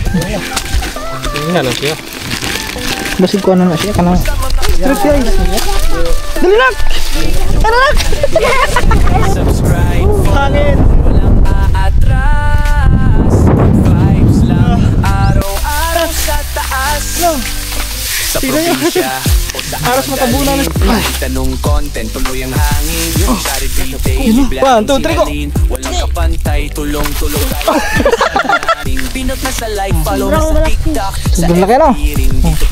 Tingnan lang siya. Basig ko na siya kanang. Strip guys. Dali lang. Tara lang. Subscribe. Hangin. Walang aatras. Vibes lang. Araw-araw sa taas. Sa probinsya o sa Aras matabunan. tanong content, tuloy ang hangin. Yung charity day, One, two, three, go. walang kapantay, tulong-tulong tayo. Pinot na sa like, follow na sa TikTok. Sa Doon na kayo, no?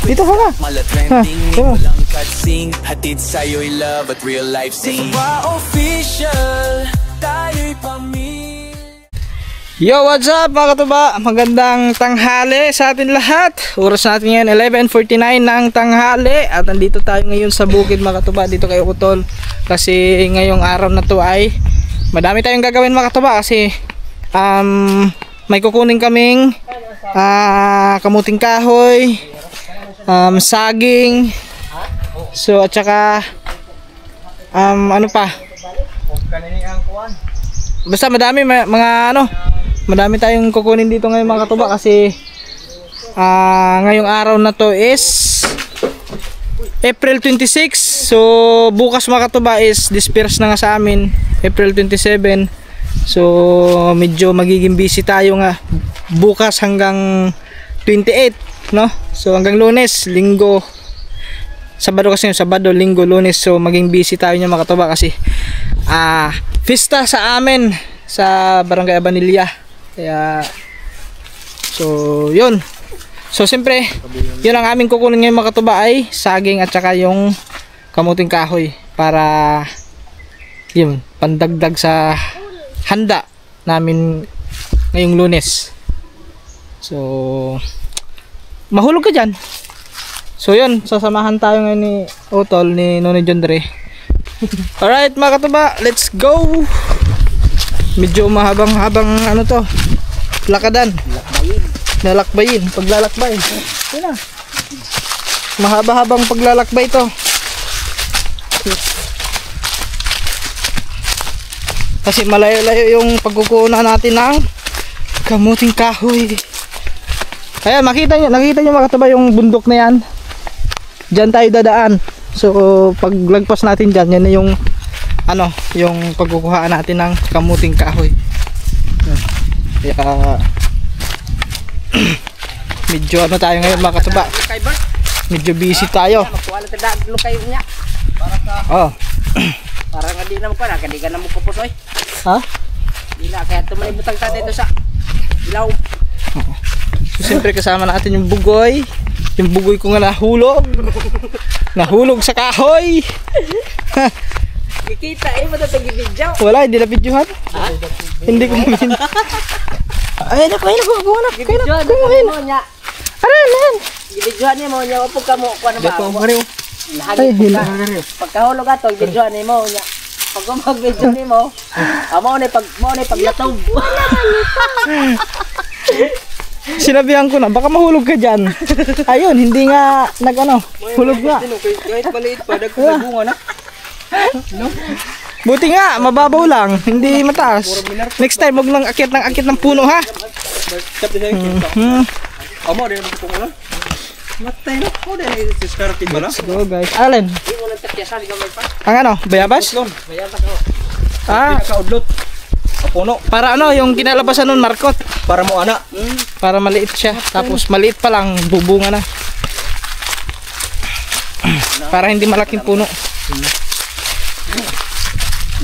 Dito ka na. Malatrending, walang cutscene. Hatid sa'yo'y love at real life scene. Official, tayo'y pamilya. Yo, what's up mga katuba? Magandang tanghali sa atin lahat. Oras natin ngayon 11:49 ng tanghali. At nandito tayo ngayon sa bukid mga katuba, dito kay Utol. Kasi ngayong araw na to ay madami tayong gagawin mga katuba. Kasi may kukunin kaming kamuting kahoy, saging. So at saka ano pa, basta madami mga madami tayong kukunin dito ngayon mga katuba. Kasi ngayong araw na to is April 26. So bukas mga katuba is disperse na nga sa amin, April 27. So medyo magiging busy tayo nga bukas hanggang 28, no? So hanggang Lunes, Linggo, Sabado kasi yung Sabado, Linggo, Lunes. So maging busy tayo niya mga katuba kasi fiesta sa amin sa Barangay Abanilla. Kaya so yun. So siyempre yun ang aming kukunin ngayon mga katuba ay saging at saka yung kamuting kahoy para yun pandagdag sa handa namin ngayong Lunes. So mahulog ka dyan. So yun, sasamahan tayo ngayon ni Utol, ni Noni John Dre. Alright mga katuba, let's go. Medyo mahabang-habang ano to, lakadan, lalakbayin, paglalakbay. Yun na, mahaba-habang paglalakbay to. Kasi malayo-layo yung pagkukunan natin ng kamuting kahoy. Ayan, nakita nyo mga katuba yung bundok na yan. Diyan tayo dadaan. So paglagpas natin dyan, yan na yung yung pagkukuhaan natin ng kamuting kahoy. Kaya medyo tayo ngayon mga katuba, medyo busy tayo. Oh, para nga di na mo pa na, kadi ka na mo pupusoy. ha? Di na, kaya tumalibutang tayo ito sa ilaw. So siyempre kasama natin yung bugoy. Yung bugoy ko nga nahulog sa kahoy. Kikita matatagi video. Wala, hindi na videohan. Hindi ko mamin. Ay, naku, Gibidyohan mo niya. Aran. Gibidyohan niya mo niya. Wapag ka mo, kuha na ba ako? Ay, Nahagit ka. Pagkahulog ato, gibidyohan niya mo niya. Pag mag-video niya mo, mo na paglatog. sinabihan ko na, baka mahulog ka dyan. Ayun, hindi nga hulog nga. Kahit maliit pa, nagbunga na. Buti nga, mababaw lang, hindi mataas. Next time, wag lang akyat ng puno ha. Let's go guys. Alin? Ang bayabas? Puno. Para yung kinalabasan nun, markot. Para mo ana. Para maliit siya. Tapos maliit pa lang, bubunga na. Para hindi malaking puno.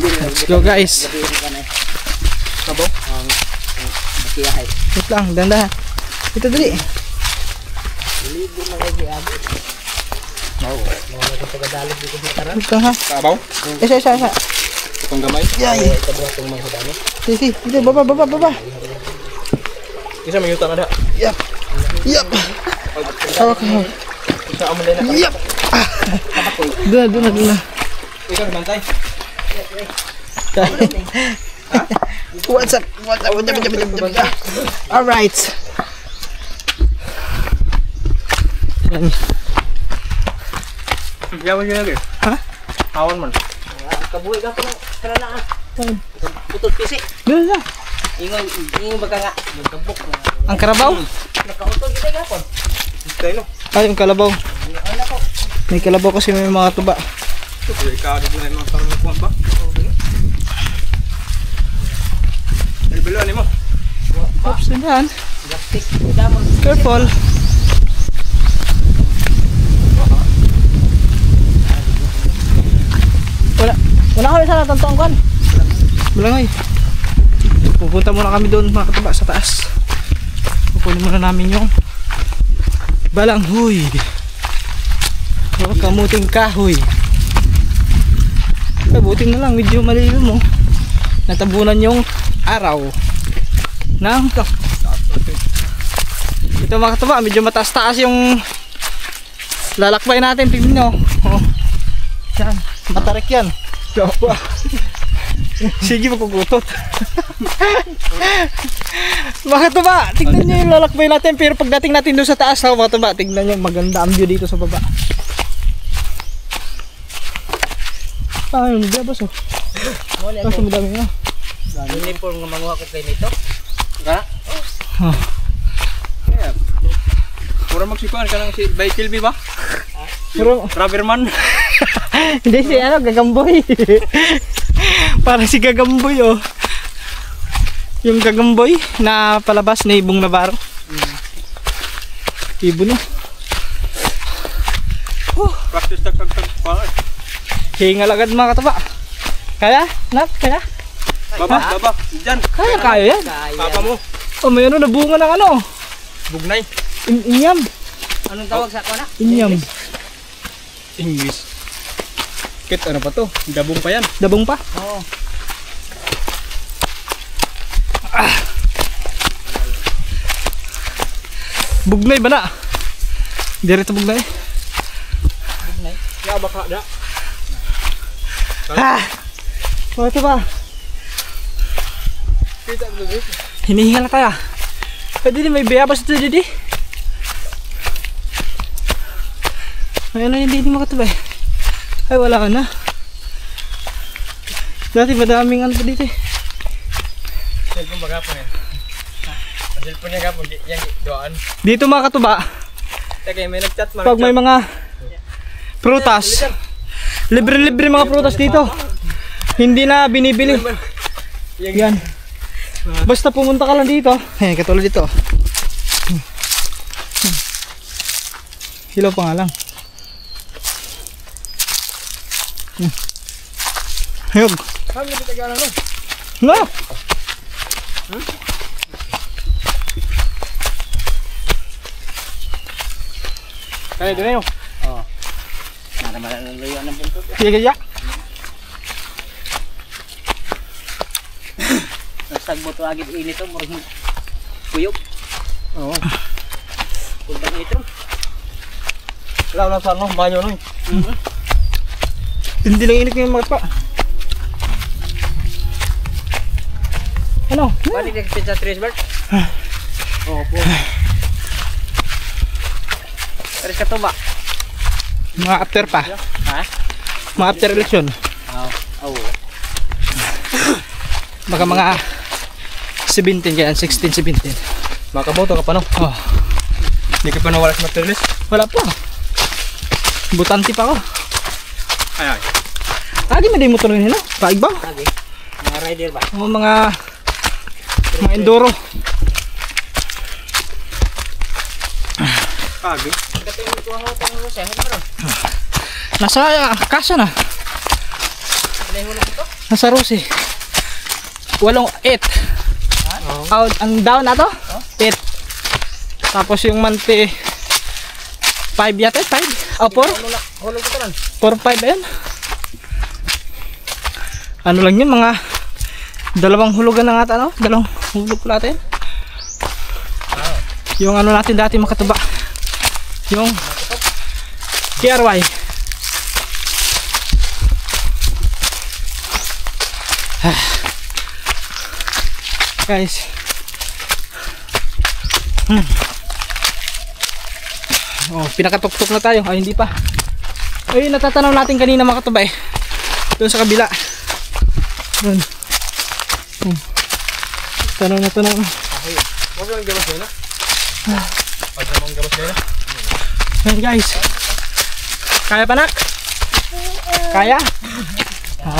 Let's go guys. Sabo. Wait lang, dandahan. Ito dali. Wait lang ha. Kabaw. Isa. Itong gamay. Yay. Si. Ito, baba. Isa may yuta na da. Yup. Okay. Isa aman na. Yup. Doon na. Ikaw bantay. What's up? All right. Yawan yun lagi. Ha? Awan man. Kabuhi ka pa na. Putot pisi. Doon na. Ingon baga nga. Ang karabaw? Nakautog gid gapon. Tayo no. Ay, yung kalabaw. May kalabaw kasi may mga tuba. Ito ikaw dito na mga parang kuwan ba? Belo ni mo. Oops, sandaan. Plastic. Damon. Careful. Wala kami sana tantong kan. Balangay. Pupunta muna kami doon mga katuba sa taas. Kukunin muna namin yung balanghoy. O kamuting kahoy. Buti na lang medyo malilo mo. Natabunan yung araw ng ito mga katuba, medyo mataas-taas yung lalakbay natin. Tingnan nyo. Oh. Yan, matarik yan. Sige, magkukutot. Mga katuba, tingnan nyo yung lalakbay natin. Pero pagdating natin doon sa taas, mga katuba, tingnan nyo, maganda ang view dito sa baba. Ay, maglabas oh. Kasi madami nga. Uniform nga manguha ko kay nito. Ga? Oh. Pura magsikuan ka lang si by Kilby ba? Pero Rubberman. hindi si ano, Gagamboy. Parang si Gagamboy oh. Yung Gagamboy na palabas na Ibong Navarro. Ibon oh. Practice tag-tag pa. Hingal agad mga katuba. Kaya? Nak? Kaya? Baba. Diyan. Kaya yan. Papa mo. Oh, may ano, nabunga ng ano. Bugnay. Inyam. Anong tawag sa ako na? Inyam. English. Kit ano pa to? Dabong pa yan. Dabong pa? Oo. Bugnay ba na? Dirito bugnay. Ya baka da. Oh, ito ba? Kita dulu. Hinihingal na tayo. Pwede din may bayabas ito didi. May ano hindi mga katuba eh. Ay wala na. Dati madaming ano pa dito eh. Cellphone baga po yan. Cellphone niya kapag yan doan. Dito mga katuba, Teka may nagchat man. pag may mga prutas, libre-libre mga prutas dito. Hindi na binibili. Yan. Basta pumunta ka lang dito. Eh, katulad dito. Hilaw pa nga lang. Ayog. Kami dito tagana no. No! Kaya din yun. Naraman ang luyo ng buntot. Sige kaya. Nagsagbo to agad init to. Murag kuyog. Oo. Kulbang ito. Wala sa ano, banyo no. Hindi lang init ngayon mga pa. Ano? Balik na pizza tres Bert. Opo. Aris ka to ba? Mga after pa. Ha? Mga after election. Oo. Baka mga 17 kaya 16, 17. Makaboto ka pa no. Oh, Hindi ka pa nawala sa materialis. wala pa. Butanti pa ako. Ay. Agi may motor nila. Paig ba? Lagi. Mga rider ba? O mga enduro. Kagi. Kating ko ang utang mo sa bro. Nasa kasa na. Lehulog ito. Nasa Rossi. 8. Out ang down na to? 8. Tapos yung monthly 5 yata, 5? O 4? Hulog ito ron. 4-5 ayun. Ano lang yun, mga dalawang hulugan na nga ano? Dalawang hulog natin. Yung ano natin dati makatuba. Yung KRY. Guys. Oh, pinakatuktok na tayo. Ay, hindi pa. Ay, natatanaw natin kanina mga katuba eh. Doon sa kabila. Doon. Tanaw na to na. Huwag lang gawas yun, no? Pag namang gabas kayo. Yan guys. Kaya pa nak? Kaya? Ha?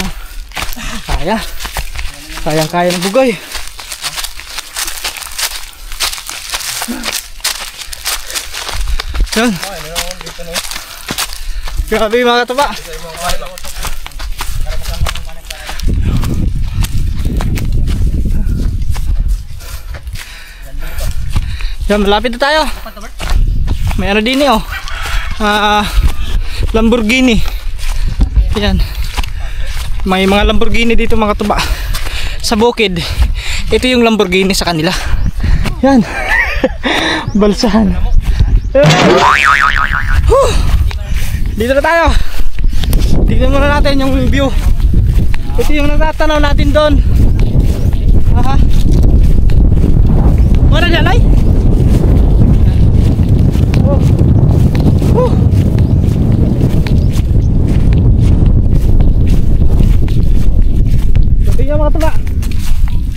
Kaya. Kayang-kaya ng bugoy. Yan. Grabe mga katuba. Yan, malapit na tayo. May ano din oh. Lamborghini. Yan. May mga Lamborghini dito mga tuba. Sa bukid. Ito yung Lamborghini sa kanila. Yan. Balsahan. Dito na tayo. Tignan muna natin yung view. Ito yung natatanaw natin doon. Aha. Muna dyan ay. Tingnan mga tuba.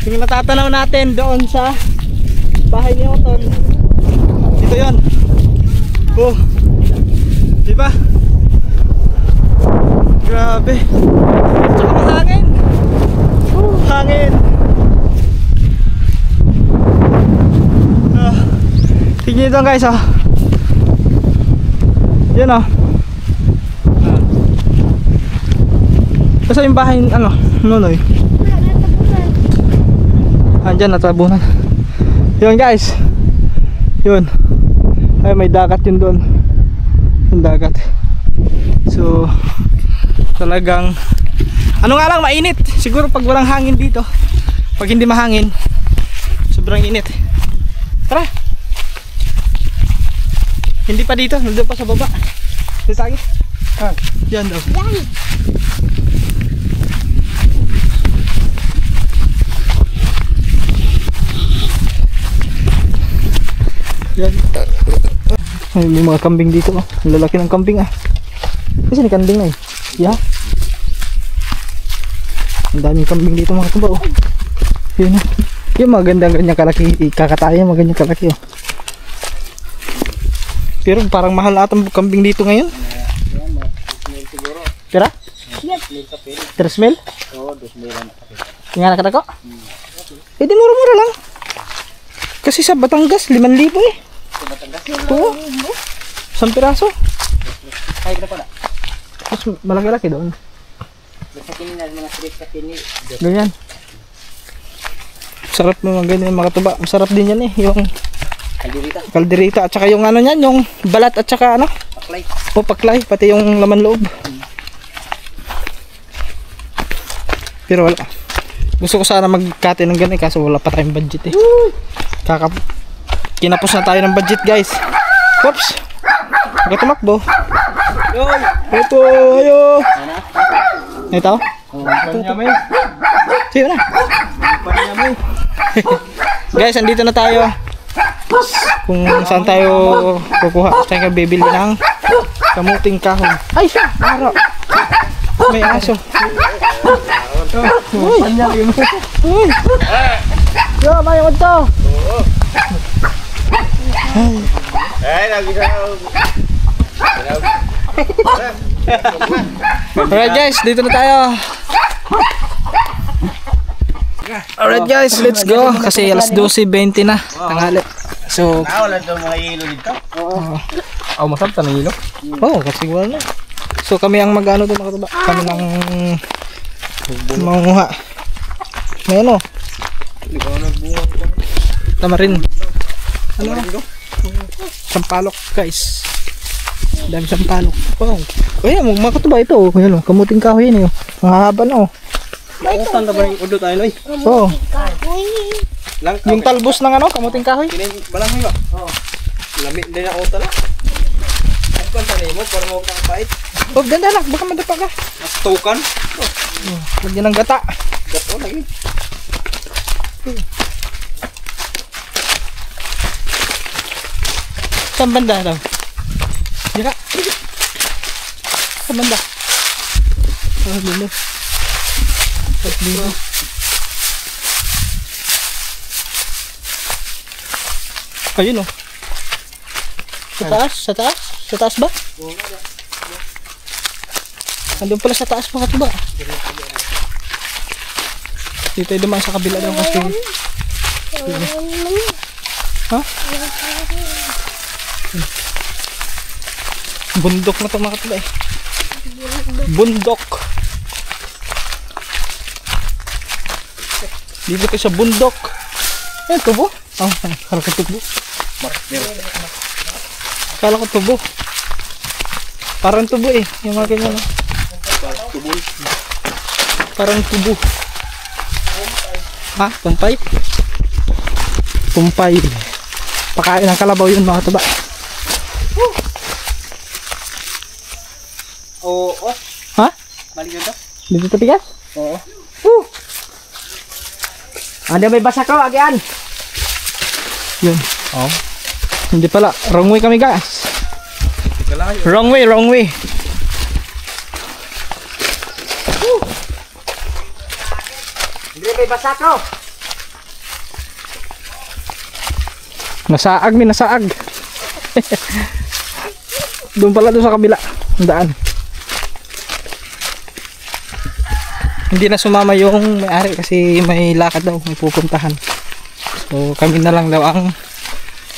Yung natatanaw natin doon sa bahay ni Otton. Ito yun. Oh. Diba? Grabe. Tsaka mahangin. Hangin. Tingnan nyo ito guys oh. Yan oh. Kasi yung bahay ano, Nonoy. Andyan natabunan. Yun guys. Yun. Ay may dagat yun doon. Yung dagat. So talagang ano nga lang mainit. Siguro pag walang hangin dito. Pag hindi mahangin sobrang init. Tara. Hindi pa dito, nandun pa sa baba. Dito tayo. Yan daw. Yan. Ay, may mga kambing dito oh. Ang lalaki ng kambing ah. Kasi ni kambing na eh. Yeah. Ang daming kambing dito mga tuba oh. Yun oh. Yung mga gandang kalaki. Kakataya mga ganyang kalaki oh. Pero parang mahal atang kambing dito ngayon. Pera? 3 mil? Oo, 2 mil. Tingnan na ko? Eh di mura-mura lang. Kasi sa Batangas 5,000 eh. Sa Batangas? Oo. 1 piraso. Kaya ka pala. Mas malaki-laki doon. Basta kininan mga street sa kini. Ganyan. Sarap mo mga ganyan mga tuba. Masarap din yan eh. Yung Kalderita. kalderita at saka yung ano niyan, yung balat at saka ano? Paklay. O paklay, pati yung laman loob. Pero wala. Gusto ko sana mag-cut ng ganun kaso wala pa tayong budget eh. Kinapos na tayo ng budget guys. Whoops. Huwag tumakbo. Ito, ayo. Ito? Panyamay. Sige na. Panyamay. Guys, andito na tayo. Kung saan tayo kukuha. Tayo bibili ng kamuting kahoy. Ay, mara. May aso. Uy, uy. Yo, may ito. Ay, lagi na. Alright guys, dito na tayo. Alright guys, let's go. Kasi alas 12:20 na. Tanghali. So, Wala daw mga hilo dito. Oo, masarap ta ng hilo. oh, kasi wala na. So kami ang mag-ano doon mga katuba. Kami ng manguha. May ano? Tamarin. Ano? Sampalok guys. Dami sampalok. Oh. Ayan, mga katuba ito. Oh. Ayan, oh. Kamuting kahoy yun. Ang haba na oh. Nautan na ba yung udo tayo, Loy? Oh. Lang Yung talbos ng ano, kamuting kahoy. kinin balang hiwa. Oo. Lami din na utan na. Ang pantani mo para mo kang pait. Oh, ganda na. Baka madapa ka. Nastukan. Lagyan ng gata. Gato lagi. Saan banda daw? Dika. Saan banda? Oh, dito. Dito. Ayun oh. Sa taas? Sa taas? Sa taas ba? Andun pala sa taas mga katuba. Dito tayo dumaan sa kabila daw kasi. Ha? Bundok na ito mga katuba eh. Bundok. Dito tayo sa bundok. Ayan, tubo. Oh, kala ko tubo. Kala ko tubo. Parang tubo eh. Yung mga ganyan. Parang tubo. Ha? Tumpay? Tumpay. Pakain ng kalabaw yun mga tuba. Oo. Ha? Balik yun to? Dito tigas? Oo. Ada may basa ko, agyan. Yun. Oh. Hindi pala. Wrong way kami guys. Kalayo. Wrong way, wrong way. Hindi may basa ko. Nasaag mi, nasaag. Doon pala doon sa kabila. Ang daan. Hindi na sumama yung may-ari kasi may lakad daw, may pupuntahan. So kami na lang daw ang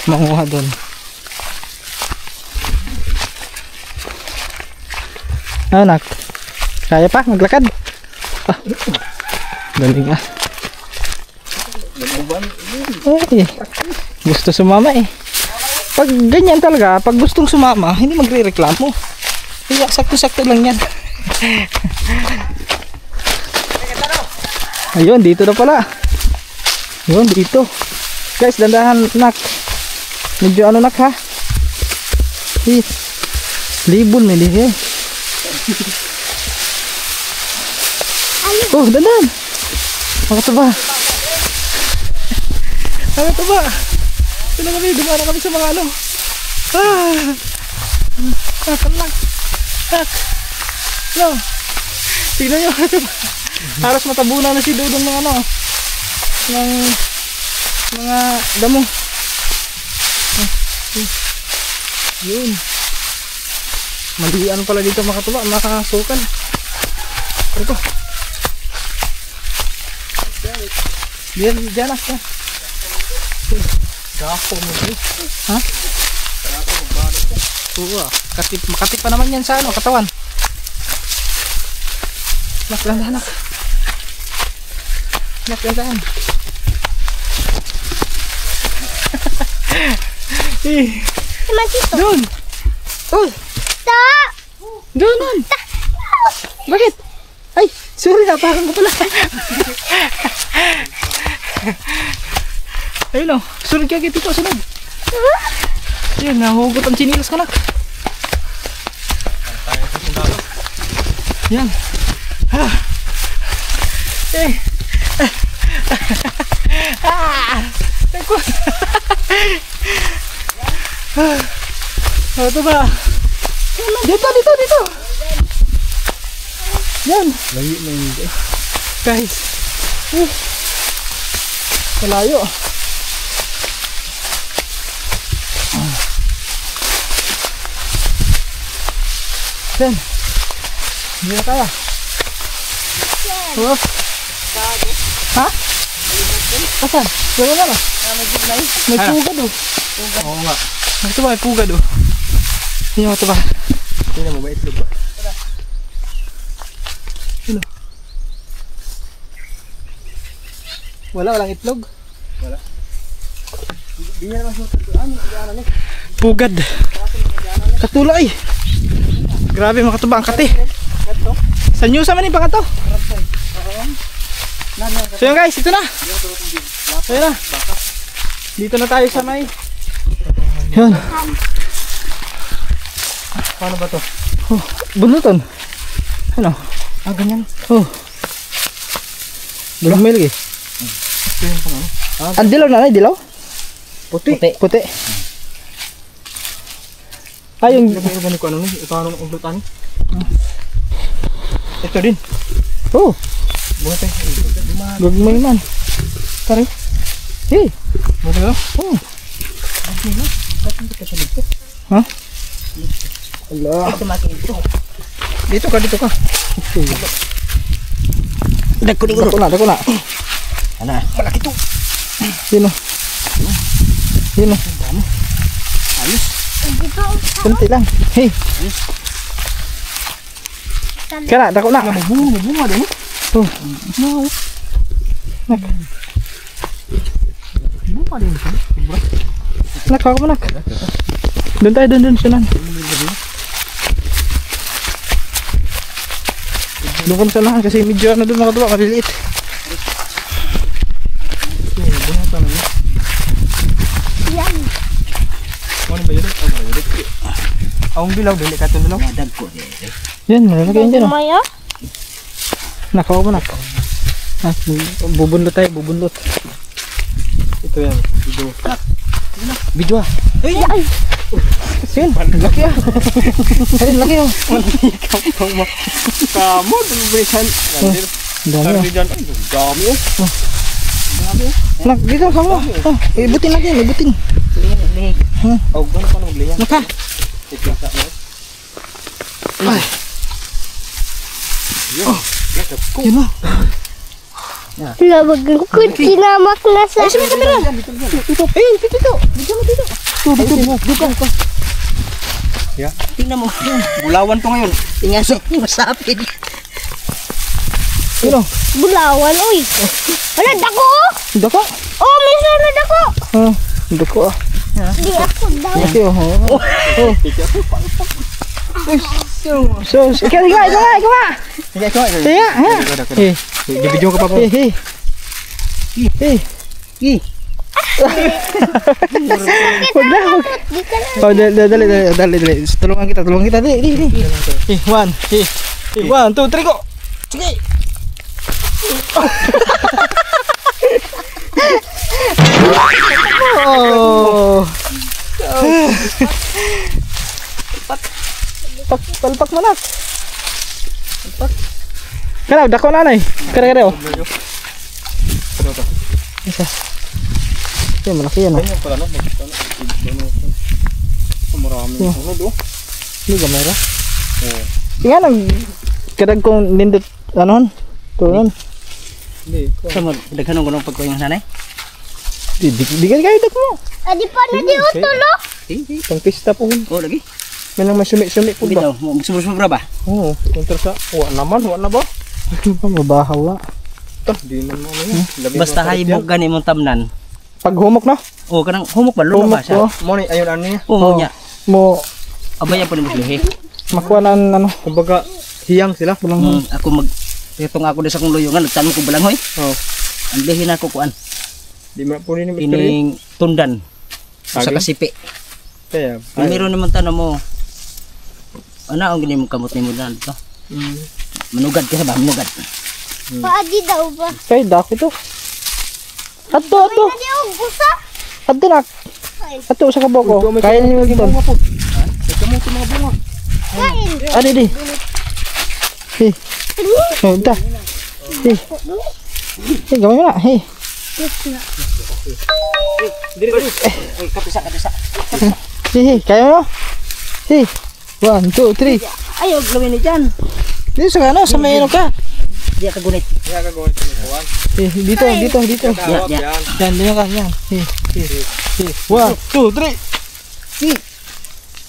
manguha doon. Anak, kaya pa maglakad? Ah, galing ah. Eh, gusto sumama eh. Pag ganyan talaga, pag gustong sumama, hindi magre-reklamo. Kaya sakto-sakto lang yan. Ayun, dito na pala. Ayun, dito. Guys, dandahan nak. Medyo ano nak ha? Libon may din eh. Oh, dandahan. Mga tuba. Mga tuba. Ito na kami, dumana kami sa mga ano. Lang. No. Tignan nyo. Halos matabunan na si Dudong ng ano. Ng mga damo. Yun. Malian pala dito mga tuba, makasukal. Ito. Diyan na. Gapo mo eh. Ha? Oo ah. Makatip pa naman yan sa ano, katawan. Nak. Naklandahan. Doon. Oh. Doon. Bakit? Ay, sorry na, parang ko pala. Ayun o, sunod ka dito, sunod. Ayun, nahugot ang chinilas ka na. Yan. Ito ba? Dito. Yan. Layo na yun. Guys. Malayo. Yan. Hindi na kaya. Ha? Asan? Wala na lang. May pugad oh. Oo nga. Ito ba may pugad oh. Tingnan mo ito ba? Tingnan mo ba itlog ba? Ano? Walang itlog? Wala. Pugad. Katulay. Grabe mga katuba ang kati. Sa news naman yung pangato. So yun guys, ito na. Ayun na. Dito na tayo sa may. Yun. Paano ba to? Oh, bunuton. Ano? Ah, ganyan. Oh. Dilaw may lagi. Ang dilaw na, dilaw? Puti. Ay, yung ganito ano ni? Ito ano ang uglutan? Ito din. Oh. Buhat eh. Gagmay man. Tari. Hey. Buhat ka? Oh. Ha? Ha? Ala. Dito ka. Dako na. Ana, malaki to. Sino? Ayos. Kunti lang. Hey. Kaya dako na. Bunga din. Oh. Bunga din. Nak, ako nak. Doon tayo, doon sunan. Doon kami sanahan kasi medyo ano doon mga katuwa, kaliliit. Ano ba yun? Ang bilaw, dili ka ito bilaw. Madag ko. Yan, malalagay yan dyan. Maya? Nak, ako nak. Ah, bubundot tayo, bubundot. Ito yan, video. Video ah. Ay! Sin, laki ah. Ay, laki oh. Kamu, dilibrisan. Dami oh. Dami dyan. Dami oh. Nak, dito, sama. Oh, ibutin lagi, ibutin. Oh, gano'n pa nang maglihan. Nak ha. Ay. Yun oh. Labag ko, tinamak na sa... Ay, sumay kamera. Dito. Dito. Yeah. Tingnan mo. Bulawan to ngayon. Tingnan mo masapid. Yun oh. Bulawan, uy! Wala, dako! Dako. Oh, may sana dako! Oh, dako ah. Di ako daw. Laki oh. Oh. So, ikaw nga. Kaya, ha? Eh, Di-video ka pa po. eh. Wag na. Di ka na. Oh, dali. Tulungan kita. Di. 1, 2, 3, go. Sige. Oh. Palpak mo na. Kaya, dako na nay. Kare oh. Isa. Yan, malaki yan oh. Ganyan pala no. Marami. Ano do? Hindi gamay ra. Tingnan ang kadag kong nindot anon. Tuon. Hindi. Sama daghanon ko nang pagkuing sanay. Di kayo dag mo. Adi pa na di utulo. Pang pista po. Oh lagi. May nang masumi-sumi po ba? Bitaw, mo sumubra ba? Oo, kontra sa. Wa na ba? Mabahaw wa. Di man mo. Basta haybog gani mong tamnan. Pag humok na. Oh kanang humok ba lulo ba siya? Mo ni ayon ani. Oh nya. Mo Abaya po ni muslihi. makuha na ano. Kumbaga hiyang sila. Ako mag itong ako di sa kong luyungan nagtanong ko balangoy. Oh. Ang lihin ako kuan. Di man po ni Ining tundan. Sa Agi? kasipi. Kaya. Kung meron naman tanong mo. Ano ang gini mong kamot ni mo na dito? Manugad ka sa ba? Manugad. Paadi daw ba? Kay dako to. Ato. Adi ako gusa. Ato nak. Ato sa kaboko. Kaya niyo dito. Kamuti mga bunga. Kain. Adi di. Hey. Oh, ita. Hey. Hey, gamay mo na. Hey. Ay, kapisa. Hey, kaya mo? Hey. 1, 2, 3. Ayaw gawin ni dyan. Dito sa ano, sa may ano ka. Di ka gunit. Kaya ka gawin sa kuwan. Eh, dito. Tawag Ya. yan. Yan ka, yan. Hey. 1, 2, 3.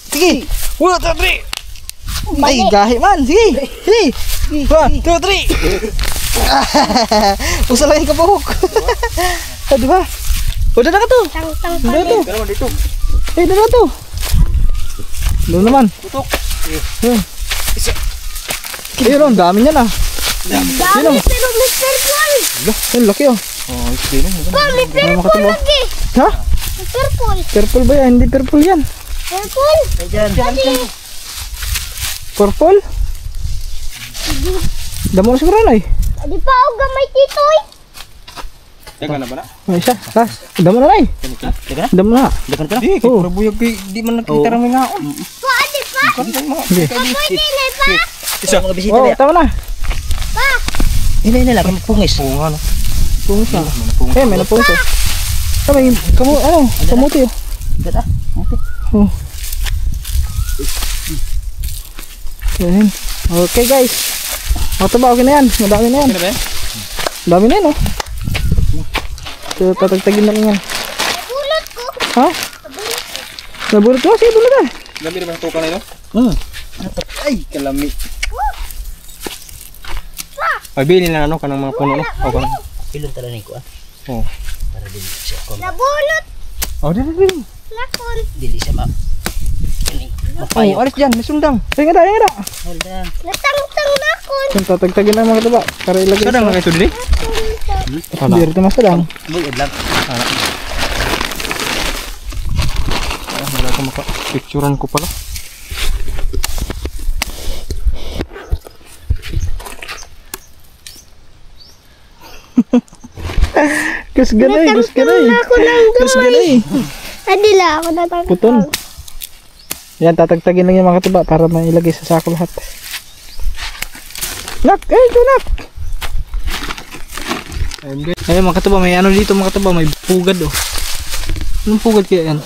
Sige. 1, 2, 3. Ay, gahi man. Sige. 1, 2, 3. Usa lang yung kabuhok. Ah, diba? O, dada ka to. Tang-tang pa Dada to. Dalawa dito. Eh, dada to. Doon naman. Tutok. Ayun, dami niyan ah. Dami pero Mr. Paul. Ayun, laki oh. Oh, isli no. Pa, may purple makatubo. lagi. Ha? May purple. Purple ba yan? Hindi purple yan. Purple. Adi. Purple? Damo na siguro na eh. Adi pa ako gamay titoy. Teka na ba na? May isa. Last. Damo na na eh. Teka na. Damo na. Dakan ka na. Di, Oh. pero buyag di man nakita ra nga. Pa, adi pa. Hindi. Pa, pwede na pa. Isa mga bisita Oh, niya. tama na. Pa. Hindi lang kami pungis. Oo nga no. Pungis na. Eh, may napungis oh. May kamu, ano, kamuti oh. Gata. Oh. Yan. Okay guys. Mga tuba, okay na yan. Madami na yan. Ano ba yan? Dami na yan oh. So tatagtagin na rin yan. Napulot ko. Ha? Nabulot mo? Sige, bulot na. Lami na ba yung tuka na ito? Ay, kalami. Pabili na ano ka ng mga puno no? O ka na? Pilon tala ni ko ah. Oo. Para dili siya kon. Nabulot. Oh, dili. Lakon. Dili siya ma. Kani. Oh, alis dyan. May sundang. Tingnan na, tingnan na. Hold on. Natangtang lakon. Yung tatagtagin na mga tuba. Para ilagay Sadang na kayo ito dili? Hindi rin masadang. Bugod lang. Wala ko maka-picturean ko pala. Kusganay, kusganay. Ako ng Kusganay. Adila ako natangtang. Puton. Yan, tatagtagin lang yung mga tuba para mailagay sa sako lahat. Nak! Eh, ito nak! Ayun mga katuba, may ano dito mga katuba, may pugad oh. Anong pugad kaya yan?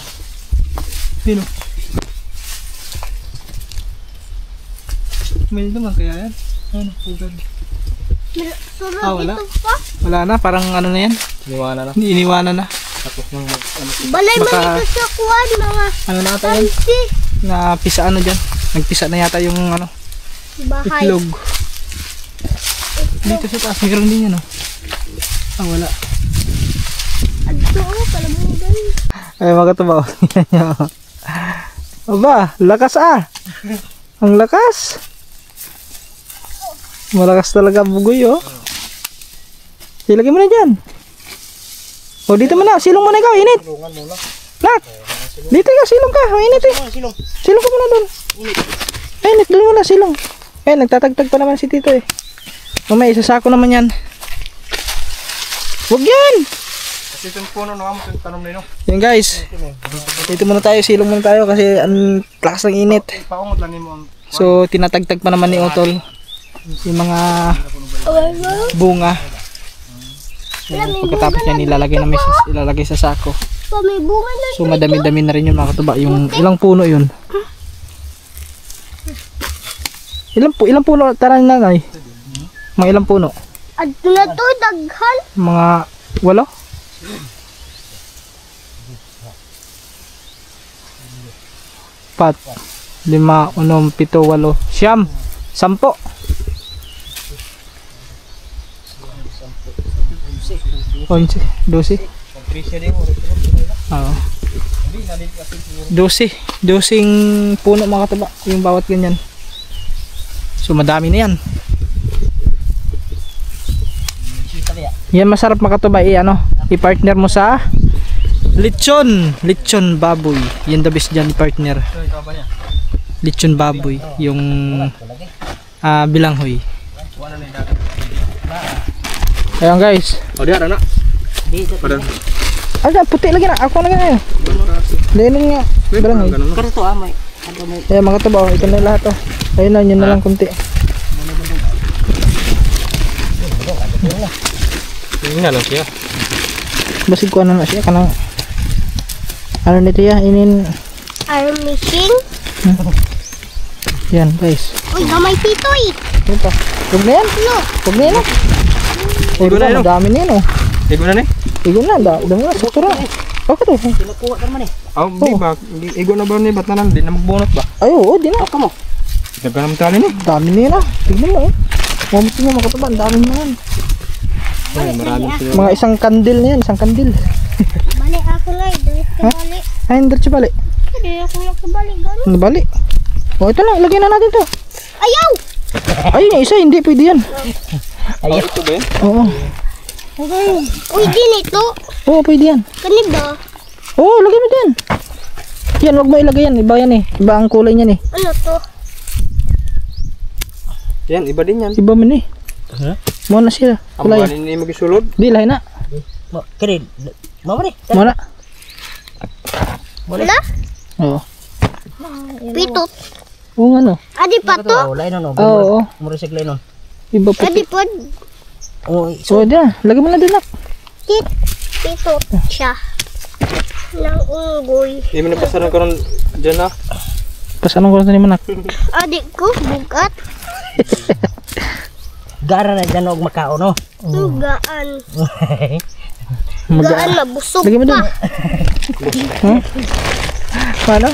Sino? May naman kaya yan? Ano pugad? Surot Wala. ito pa. Wala na, parang ano na yan? Iniwala na. Iniwanan na. Tapos nang Balay man Baka- ito sa kuwan mga Ano na ata yan? kansi. Napisaan na dyan. Nagpisa na yata yung ano, Bahay. itlog. Dito sa taas, meron din yan oh. Wala. Adto palamugan. Ay mga katuba, tingnan nyo. Aba, lakas ah. Ang lakas. Malakas talaga ang bugoy oh. Ilagay mo na dyan. O dito mo na, silong mo na ikaw, init. Nak, dito ikaw, silong ka, mainit eh. Silong ka muna doon. Init, doon mo na, silong. Eh, nagtatagtag pa naman si Tito eh. Mamaya, isasako naman yan. Huwag yan. kasi itong puno no, amo itong tanom na ino. Yan guys, dito muna tayo, silong muna tayo kasi ang lakas ng init. Paungot lang mo ang So tinatagtag pa naman ni Otol yung mga bunga. So, pagkatapos niya nilalagay namin ilalagay sa sako. Pa may bunga na. So madami-dami na rin yung mga katuba. Yung ilang puno yun? Ilang puno tara ni nanay? Mga ilang puno? Adto na to daghan. Mga 8? Pat 5, 6, 7, 8, 9, 10. 11, 12. Patricia din mo. Oo. 12 puno mga katuba yung bawat ganyan. So madami na yan. Yan masarap mga katuba ano, i-partner mo sa lechon baboy. Yan the best dyan i-partner. Lechon baboy yung bilanghoy. Ayan guys. Oh, diyan na. Padang. Ada puti lagi na. Ako na ganyan. Lenin nga. Bilanghoy. Karo to ah, may ano may Ayan mga katuba, ito na lahat oh. Ayun na, yun na lang kunti. Tingnan na lang siya. Basig ko ano na siya kanang ano nito ya inin Iron machine. yan guys. Uy, gamay titoy. Ano pa? Huwag na yan. No. Huwag na yan oh. Igo na yun, oh. Madami na yan oh. Igo na ni. Igo na. Dami na. Saktura. Bakit oh? kinukuha ka naman eh. Oh, di ba? Igo na ba ni ba't na lang din na magbunot ba? Ay oo, di na. Ako mo. Dagan naman tali ni. Dami na yan ah. Tignan mo oh. Mamit nyo mga katuba. Ang dami na yan. Ay, maraming sila. Mga isang kandil na yan. Isang kandil. Bali ako na, dawit ka bali. Ay, hindi siya bali. Hindi ako na kabali gano'n. Ano bali? O ito lang. Ilagay na natin to. Ayaw! Ayun yung isa. Hindi pwede yan. Oh, ito ba yun? Oo. Uy, din ito. Oo, pwede yan. Kanib ba? Oo, lagay mo din. Yan, wag mo ilagay yan. Iba yan eh. Iba ang kulay niyan eh. Ano to? Yan, iba din yan. Iba man eh. Muna sila. Ang Kulay. manin ni magisulod. Di, lahi na. Mo kini. Mo ni. Muna. Wala? Oo. Pitot. Oo nga no. Adi pa to? Oh, lain no. Oo. Mo recycle no. Iba po. Adi po. Oh, So, di na. Lagay mo na din nak. Pitot siya. Nang unggoy. Hindi mo napasaran ko ron dyan na. Pas anong kurang ni manak? Adik ko, bugat. Gara na dyan og makao no. Gaan. Gaan na busog Lagyan mo dun. pa. Paano?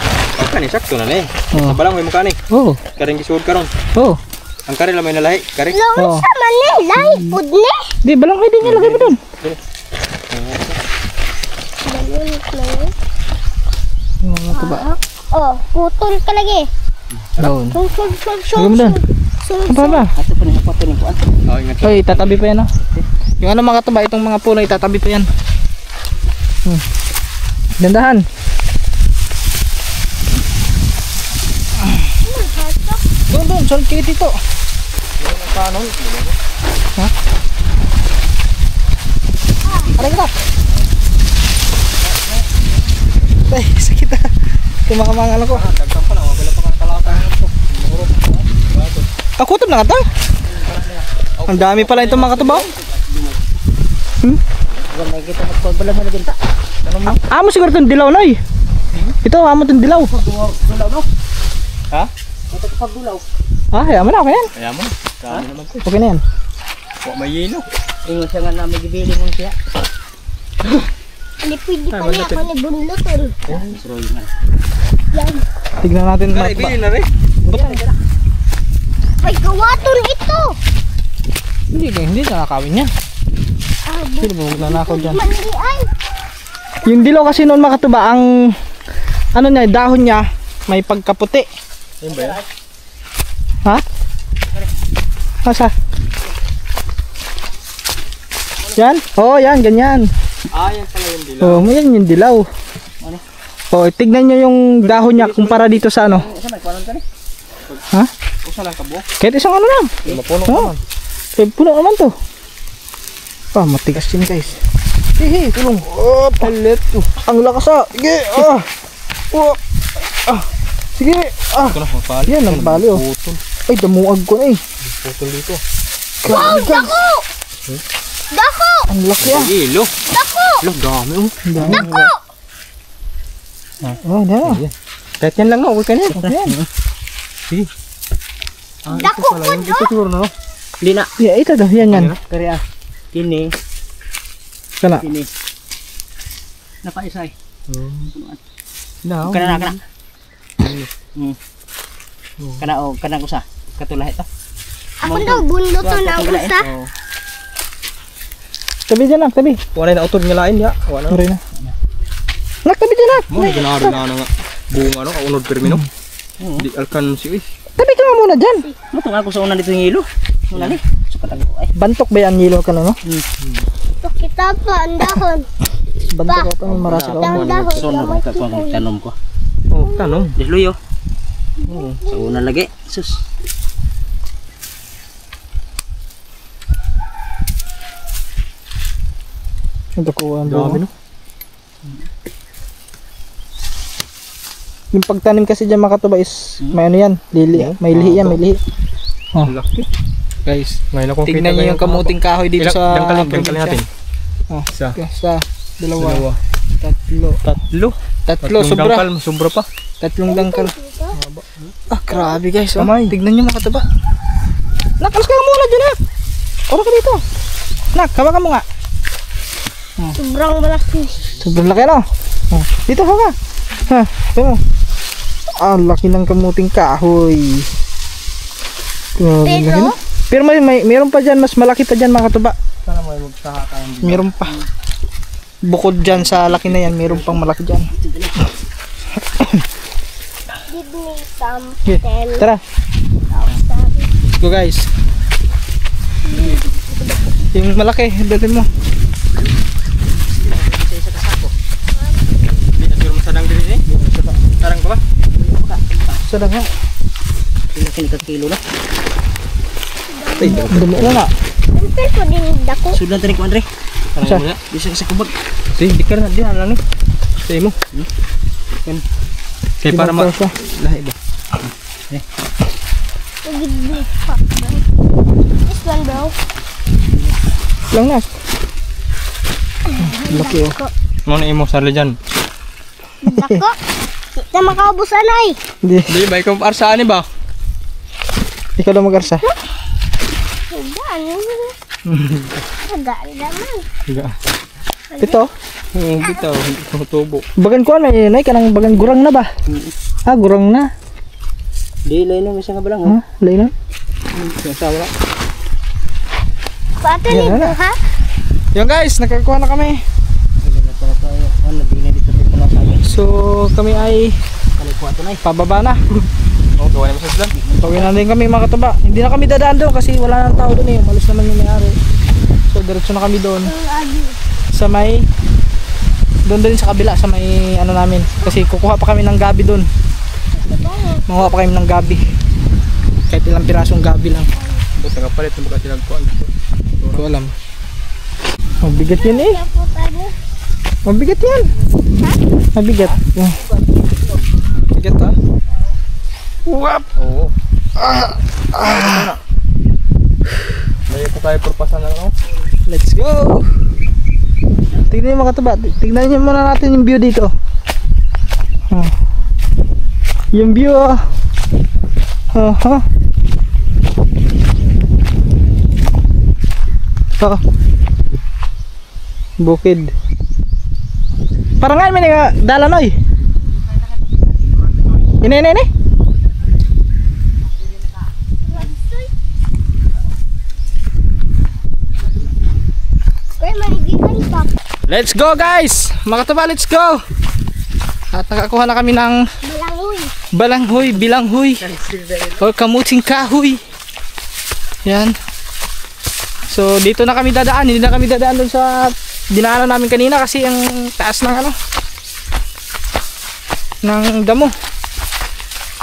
Kani sakto na ni. Oh. Sabalang may mukha ni. Oh. Karing gisuod karon. Oh. Ang kari lamay na lahi, kari. Lawan Oh. sa mani, lahi pud ni. Di balang din niya lagay mo dun. Mga tuba. Oh, putol ka lagi. Doon. Sul. Lagyan mo dun. Apa ba? Ato pa ni ato ni kuan. Oh, ingat. Oy, tatabi pa yan, oh. Yung ano mga tuba, itong mga puno, itatabi pa yan. Dandahan. Doon, sorry kayo dito. Ha? Aray ka. Ay, sakit ah. Kumakamangal ako. Dagdag pa na, wala pa kang talata. Kakutob na ka ta? Ang dami pala itong mga katubaw. Wala kita magpabala mo lagi ta. Amo siguro itong dilaw na eh. Ito, amo itong dilaw. Dulaw no. Ha? Ito kapag dulaw. Ah, hayaan mo na, okay yan. Kaya mo. Dami naman ko. Okay na yan. Wa may yelo. Ingon siya nga na may gibili mo siya. Hindi pwede pa niya ako ni bunlutol. Suroy nga. Yan. Tignan natin mga Kari tuba. bili na rin. Ay, gawaton ito. Hindi nakakawin yan. Ah, Sino ba magnanakaw dyan? mandi ay. Yung dilaw kasi noon mga katuba, ang ano niya, dahon niya, may pagkaputi. Ayun ba yan? Ha? Asa? Yan? Oo, yan, ganyan. Ah, yan pala yung dilaw. Oo, yan yung dilaw. Oo, tignan nyo yung dahon niya kumpara dito sa ano. Isa may kuanon ka ni. Ha? Usa lang kabo. Kahit isang ano lang. Mapuno Oo. Puno naman to. Ah, matigas yun guys. Hihi, tulong. Oh, palit. Ang lakas ah. Sige. Ah. Oh. Ah. Sige. Ah. Ito na, mapali. Yan, ang pali oh. Putol. Ay, damuag ko na eh. Putol dito. Wow, dako! Dako! Ang laki ah. Yelo. Dako! Lo, dami oh. Dako! Oh, yan. Kahit yan lang no, okay na yan. Yan. Sige. Dako po, Ito siguro na no. Di na. Yeah, ito daw. Yan, yan. Kari ah. Kini, Kana. kini. Napaisay. No. Kana na kana. Kana o kana ko sa katulah ito. Ako daw, bunlutol na ako sa. Oh. Tabi dyan lang, tabi. Wala na utod nga lain ya. Wala na. Sorry na. Nak, tabi dyan lang. Mo ginaro na nga bunga no, kaunod permino. Di alkan si uy. Tabi ka nga muna dyan. Matong ako sa una dito yung ilo. Wala ni. Sukat ako ay. Bantok ba yan? Yelo ka na, no? Ito kita pa, ang dahon. Bantok ka pa. Marasi ka. Ang dahon. Sunod gamay ka kita. ko tanom ko. Oh, tanong. Disluyo. Sa una lagi. Sus. Ito ko ang Dami no. Yung pagtanim kasi dyan mga katuba is may ano yan, lili, may lihi yan, may lihi. Oh. Laki. Guys, May nakong tignan nyo yung kamuting kahoy dito sa Dangkalin natin. Oh, Isa. isa, dalawa, tatlo, Tatlo. tatlo, sobra, Sobra pa. tatlong dangkal. Ah, grabe guys, oh. Tignan nyo mga katuba. Nak, alas ka muna dyan nak. Ora ka dito. Nak, hawakan mo nga. Sobrang malaki. Sobrang laki no? Oh, dito hawa. Ha, ito mo. Ah, laki ng kamuting kahoy. Grabe Pero, laki, no? Pero mayroon pa dyan, mas malaki pa dyan mga katuba. Sana mo magsaha ka. Meron pa. Bukod dyan sa laki na yan, meron pang malaki dyan. give me some Okay, ten. tara. Go guys. Yung malaki, dalhin mo. Di na siguro masadang diri eh. Sarang pa ba? Sadang nga. Laki ni kilo na. Ay, dumi na na. Siyempre ko din dako. Sudan tani ko Andre. Sa? Sarang mo na. Bisa sa kubag. Di, di ka na. Di, lang ni. Say mo. Kaya para ma... Siya. Lahi ba? Give me fuck. This one bro. Lang na. Laki oh. Ano na imo sarili dyan? Dako. Na makaubos anay. Hindi. Hindi ba ikaw arsaan ba? Ikaw lang mag-arsa. Gaan. Gaan naman. Ito. Oo, bitaw. Hindi ko tubo. Bagan ko ano yun ay kanang bagan gurang na ba? Ah, gurang na. Di lain lang isa nga balang. Ha? Lain na. Sasawa. Pato Yan nito na. ha? Yan guys, nakakuha na kami. So kami ay pababa na. Oo, gawa naman sa sila. Tawin na din kami mga katuba. Hindi na kami dadaan doon kasi wala nang tao doon eh. Malis naman yung may-ari. So diretso na kami doon. Sa may doon din sa kabila sa may ano namin. Kasi kukuha pa kami ng gabi doon. Manguha pa kami ng gabi. Kahit ilang pirasong gabi lang. Buti nga palit ng mga sinagpuan. Hindi ko alam. Mabigat yan eh. Mabigat yan. Mabigat. Mabigat ah. Wap! Oo. May ito tayo purpasan na lang. Let's go! Tignan nyo mga katuba. Tignan nyo muna natin yung view dito. Yung view oh. Bukid. Parang nga may nga dalanoy. Ini. Kuya, maligitan pa. Let's go guys! Mga katuba, let's go! At nakakuha na kami ng Balanghoy. bilanghoy o kamuting kahoy. Yan. So dito na kami dadaan. Hindi na kami dadaan doon sa dinaanan namin kanina kasi ang taas ng ano ng damo.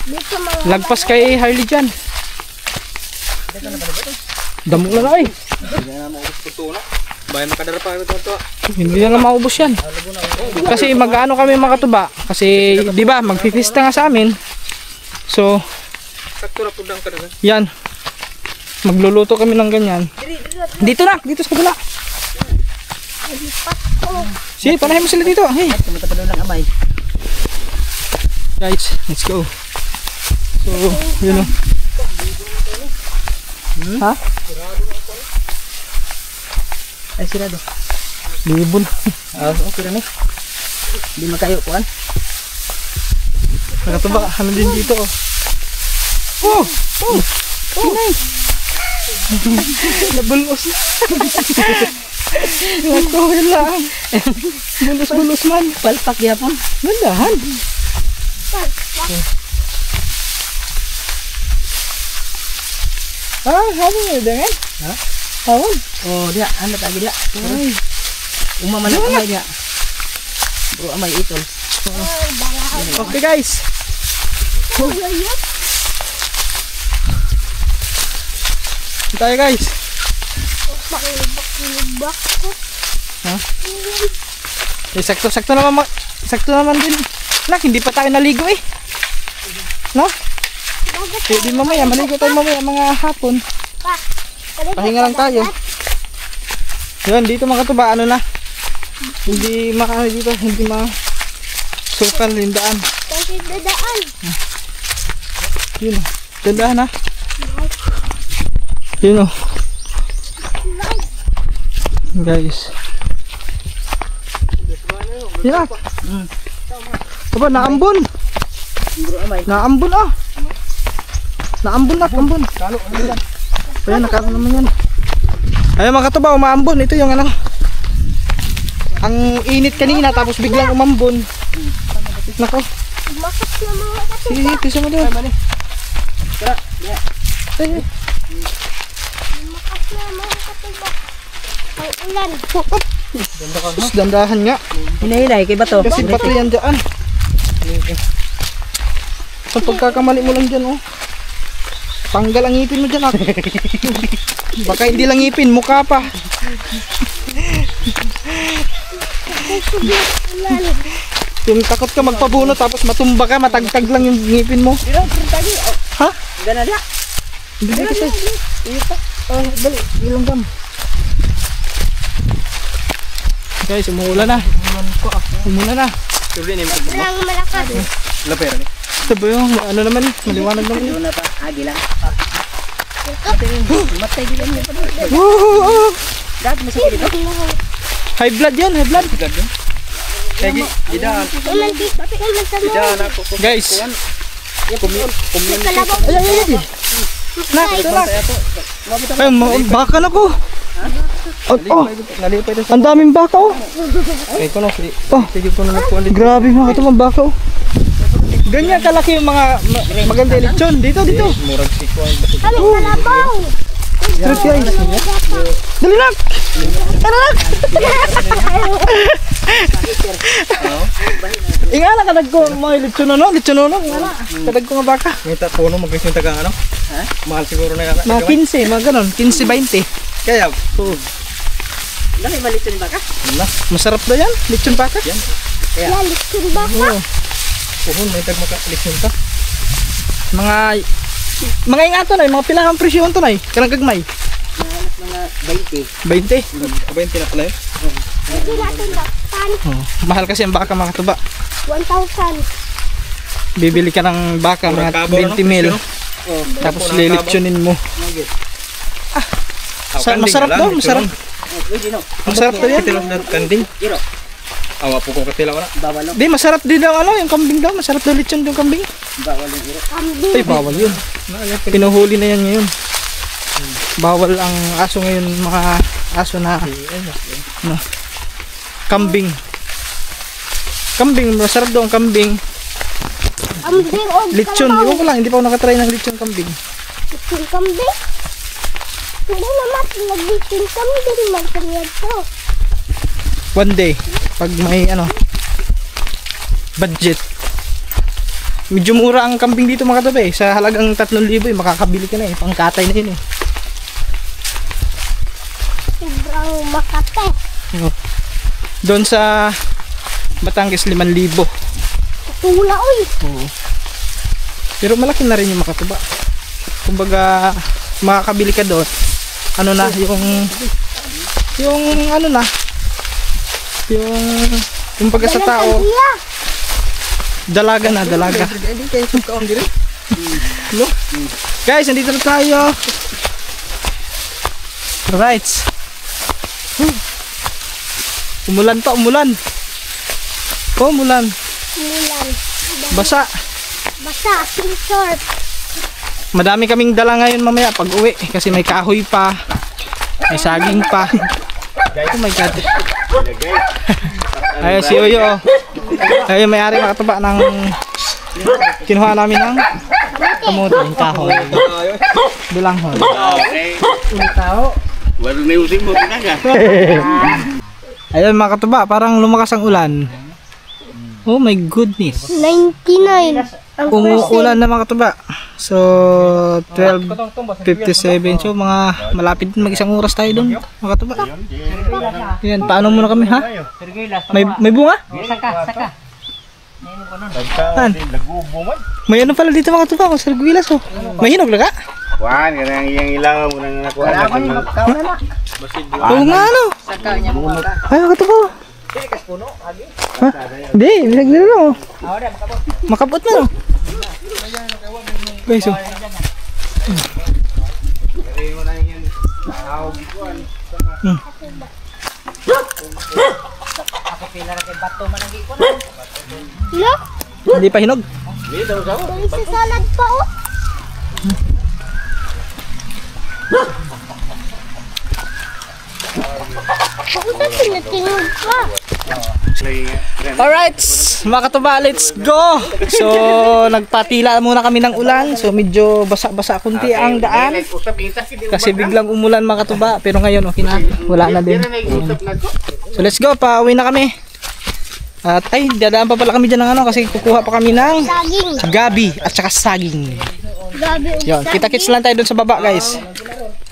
Dito mga Lagpas kay Harley dyan. Damo na ay. Bayan makadara pa ito to. Hindi na maubos yan. Kasi mag-ano kami mga katuba. Kasi di ba magpipista nga sa amin. So Sakto ra pudang kadara. yan. Magluluto kami ng ganyan. Dito na, dito sa kabila. Sige, panahin mo sila dito. Hey. Kumita pa doon lang amay. Guys, let's go. So, yun o. Ha? Ay sirado. Libon. Okay ra ni. Di makayo kuan. Nakatuba, ano din dito oh. Oh! Oh! Pinay! Nabulos na. Nakuha lang. Bulos-bulos man. Palpak gyapon. Nandahan. Ah, hawon nyo dengan? Ha? Hawon. Oh, dia anda tak dia. Uma mana amay dia. Bro amay itol. Okay guys. Tayo guys. Bakilibak ko. Eh, sakto naman din. Nak, hindi pa tayo naligo eh. No? Eh, di mamaya, maligo tayo mamaya mga hapon. Pahinga lang tayo. Yun, dito mga katuba, ano na. Hindi makaano dito, hindi sukal yung daan. Kasi dadaan. Yun, dandahan ha. Yun o. Guys. Yan na. Aba, naambon. Bro amay. Naambon ah. Naambon na, ambon. Ayan, nakaroon naman yan. Ayan mga katuba, umaambon. Ito yung ano. Ang init kanina, tapos biglang umambon. Nako. Makas na mga katuba. Sige, tisa mo doon. Tara, dia. Ay, Makas na mga katuba. Ang ulan. sus, dandahan nga. Hinay-hinay kay bato. Kasi bato yan dyan. Sa pagkakamali mo lang dyan, oh. Tanggal ang ngipin mo dyan, ah. Baka hindi lang ngipin, mukha pa. Ulan. Yung takot ka magpabuno tapos matumba ka, matagtag lang yung ngipin mo. Dira, tadi. Ha? Gana dia. Hindi kasi. Oh, dali, ilang gam. Guys, umuulan na. Umuulan na. Tuloy na yung Walang malakas. lapera ni. Ito ba yung ano naman, maliwanag naman yun. Doon na pa, agi lang. Matay gilan mo pa. Woo! Dad, masakit dito. High blood yan, high blood. Kaya idaan. Naman dito. Naman sa mo. Idaan ako. Guys, Nakalabaw. nak, ito nak. Ay, baka na ko. Oh, Nalipay ito. ang daming baka oh. Ay ko no. Oh, Sige ko na nagpuan dito. grabe mga katubang baka oh. Ganyan kalaki yung mga maganda lechon. Dito, dito. Murag sikuan. Kami kalabaw. Truth guys. Dali nak. Ano nak? Ingala kadag ko mga lechon no, lechon no. Ingala. Kadag ko nga baka. Ngita puno magkasing taga ano? Ha? Mahal siguro na yan. Mga 15, mga ganon. 15-20. Kaya, Dami malito ni baka. Masarap daw yan. Lechon baka. Lalit yung baka. puhon, may tagmaka-lisyon ta. Mga ingato na, mga pilahang presyon to na eh. Kanang gagmay. Mga 20. 20. 20 na pala yun. Hindi natin baktan. Oh, mahal kasi ang baka mga katuba. 1,000. Bibili ka ng baka Murag mga kabaw, 20 mil. Oh, Tapos Murag lilitsyonin mo. Kanding Masarap na lang, daw, ito masarap. lang. pwede no. Masarap daw yan. Katilaw na kanding. Zero. Awa po kong katilaw na. Bawal no. Di, masarap din daw ano, yung kambing daw. Masarap daw lechon yung kambing. Bawal yung zero. Kambing. Ay, bawal yun. Pinuhuli na yan ngayon. Bawal ang aso ngayon, mga aso na ano, kambing. Kambing, masarap daw ang kambing. Kambing o Lechon, kalabaw. iwan ko lang, hindi pa ako nakatry ng lechon kambing. Lechon kambing. Hindi naman nag-lechon kambing. Magkanyad to. One day, pag may ano, budget. Medyo mura ang kambing dito mga katabi. Sa halagang 3,000 makakabili ka na eh. Pangkatay na yun eh. Sobrang makate. Doon sa Batangas 5,000. Tula oy. Pero malaki na rin yung makatuba. Kumbaga, makakabili ka doon. Ano na, yung ano na, yung pagka sa tao, Iya. dalaga na, dalaga. No? Guys, nandito na tayo. Alright. Umulan pa, umulan. Oh, umulan. Mulan. Basa. Basa. Short. Madami kaming dala ngayon mamaya pag uwi kasi may kahoy pa, may saging pa. Oh my god. Ayun si Uyo. Ayun may-ari makataba ng kinuha namin ng kamote, yung kahoy. Bilanghon. Ayun mga katuba, parang lumakas ang ulan. Oh my goodness. 99. Ang Umuulan na mga katuba. So 12:57. So mga malapit din mag-isang oras tayo doon mga katuba. Yan, paano muna kami ha? May bunga? Saka. Saan? May ano pala dito mga katuba, kung sarguilas oh. May hinog na ka? Kuan, kanang iyang ilaw mo nang nakuha Wala ko ni na. magkaw na na. Oo nga ano. Saka niya mo ka. Ay mga katuba. Ha? Hindi, bisag nila lang oh. Makabot na no. Guys oh. Ako pila ra kay bato man ang gikon. Look. Hindi pa hinog. Doon sa salad pa oh. Bakit tinatingog pa? Alright, mga katuba, let's go! So, nagpatila muna kami ng ulan. So, medyo basa-basa kunti ang daan. Kasi biglang umulan mga katuba. Pero ngayon, okay na. Wala na din. So, let's go. Pauwi na kami. At ay, dadaan pa pala kami dyan ng ano. Kasi kukuha pa kami ng Saging. gabi at saka saging. Gabi. Yun, kita-kits lang tayo dun sa baba guys.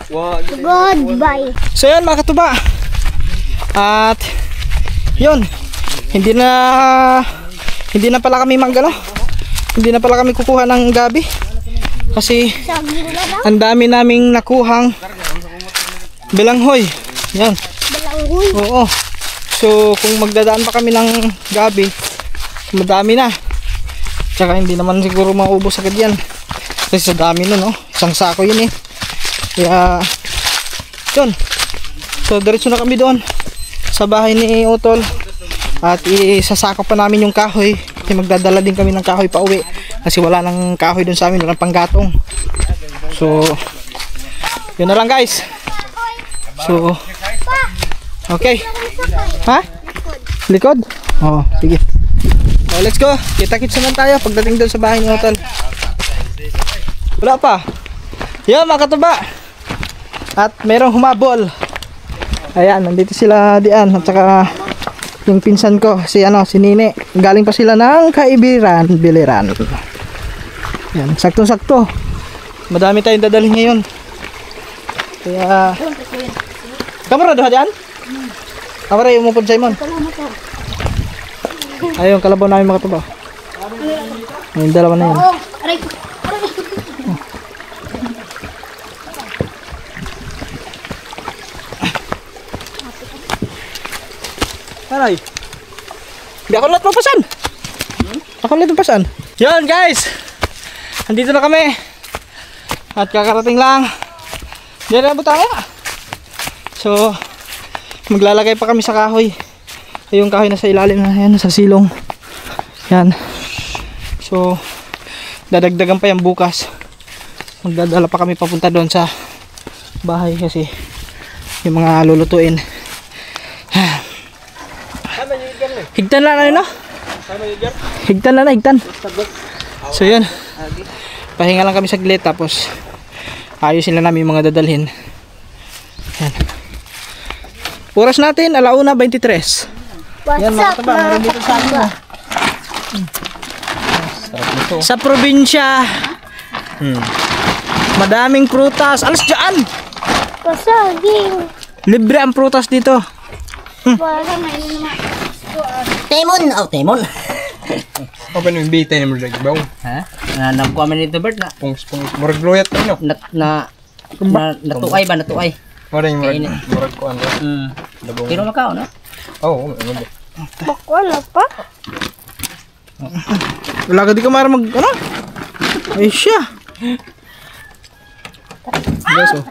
Goodbye. So, yun mga katuba. At, yun. Hindi na pala kami magano. Hindi na pala kami kukuha ng gabi. Kasi Saging na lang. ang dami naming nakuhang bilanghoy. Yan. Balanghoy. Oo. So kung magdadaan pa kami ng gabi, madami na. Tsaka hindi naman siguro maubos agad yan. Kasi sa dami nun, no? Isang sako yun eh. Kaya, yun. So, diretso na kami doon sa bahay ni Utol. At isasako pa namin yung kahoy. Kasi magdadala din kami ng kahoy pa uwi. Kasi wala nang kahoy doon sa amin, walang panggatong. So, yun na lang guys. So, okay. Ha? Likod? Oo, sige. So, let's go. Kita-kits naman tayo pagdating doon sa bahay ni Utol. Wala pa. Yan mga katuba. At merong humabol. Ayan, nandito sila diyan. At saka yung pinsan ko, si Nini. Galing pa sila ng Kaibiran, Biliran. Yan, sakto-sakto. Madami tayong dadalhin ngayon. Kaya kamera doon dyan? Kamera yung umupod Simon. Ayun, kalabaw namin mga katuba. Yung dalawa na yan. Aray. Hindi ako lahat mapasan. Ako lahat mapasan. Yun guys. Andito na kami. At kakarating lang. Diyan na butaya. So, maglalagay pa kami sa kahoy. Yung kahoy na sa ilalim na yan, sa silong. Yan. So, dadagdagan pa yan bukas. Magdadala pa kami papunta doon sa bahay kasi yung mga lulutuin. Higtan na no? Higtan na, higtan. So yun. Pahinga lang kami saglit tapos ayusin lang namin yung mga dadalhin. Yan. Oras natin, 1:23. Yan mga kataba, meron dito sa amin. Sa probinsya. Madaming prutas. Alas dyan! Pasaging. Libre ang prutas dito. Para may Temon! Oh, temon! Apa yung bitay ni Murag Baw? Ha? Nakuha man nito Bert na. Pung Murag Loyat no? Natuay ba? Natuay. Murag yung Murag ko ano? Kino makao, no? Oo, ano ba? wala pa. Wala ka di ka mara mag ano? Ay siya. Guys oh.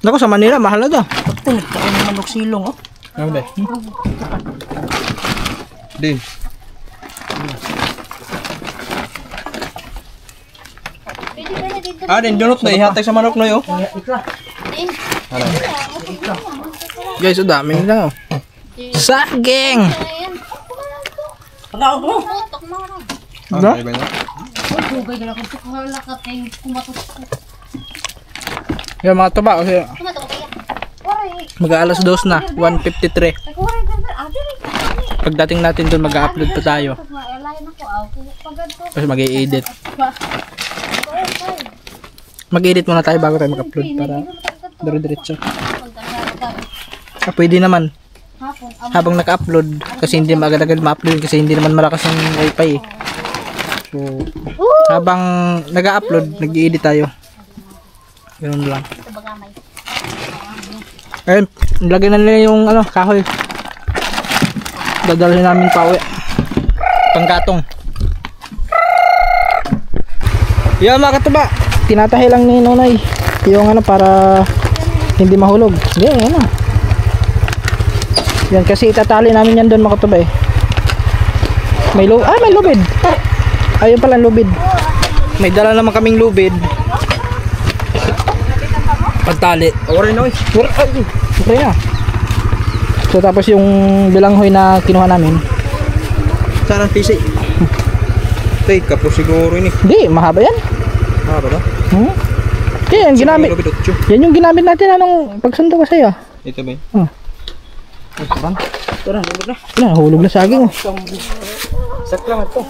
Naku sa Manila mahal na daw. Ito, nagkaroon ng manok silong, oh. Ano ba? Din. Din dunot na ihatag sa manok na yo. Guys, o dami nila oh. Saging. Pagkaon mo! Ano? Yung mga tuba kasi mag-aalas 2 na, 1:53. Pagdating natin doon mag-upload pa tayo. Kasi mag-i-edit. Mag-edit muna tayo bago tayo mag-upload para dire-diretso. Pwede naman habang naka-upload kasi hindi magagad ma-upload kasi hindi naman malakas yung wifi eh. So habang nag-upload nag-i-edit tayo. Ganun lang. Ayun, lagyan na nila yung kahoy. Dadalhin namin pa uwi. Panggatong. Yan mga katuba, tinatahi lang ni Nonay yung para hindi mahulog. Yan yan kasi itatali namin yan doon mga katuba eh. May lubid. Ayun pala lubid. May dala naman kaming lubid. Pagtali. Oray na Okay na. So tapos yung bilanghoy na kinuha namin. Saan ang pisi? Tay, kapos siguro ini. Hindi, mahaba yan. Mahaba ba? Yan, ginamit. Yan yung ginamit natin anong pagsundo ko sa'yo. Ito ba yun? Ito na, hulog na. Wala, hulog na saging. Sak lang ito.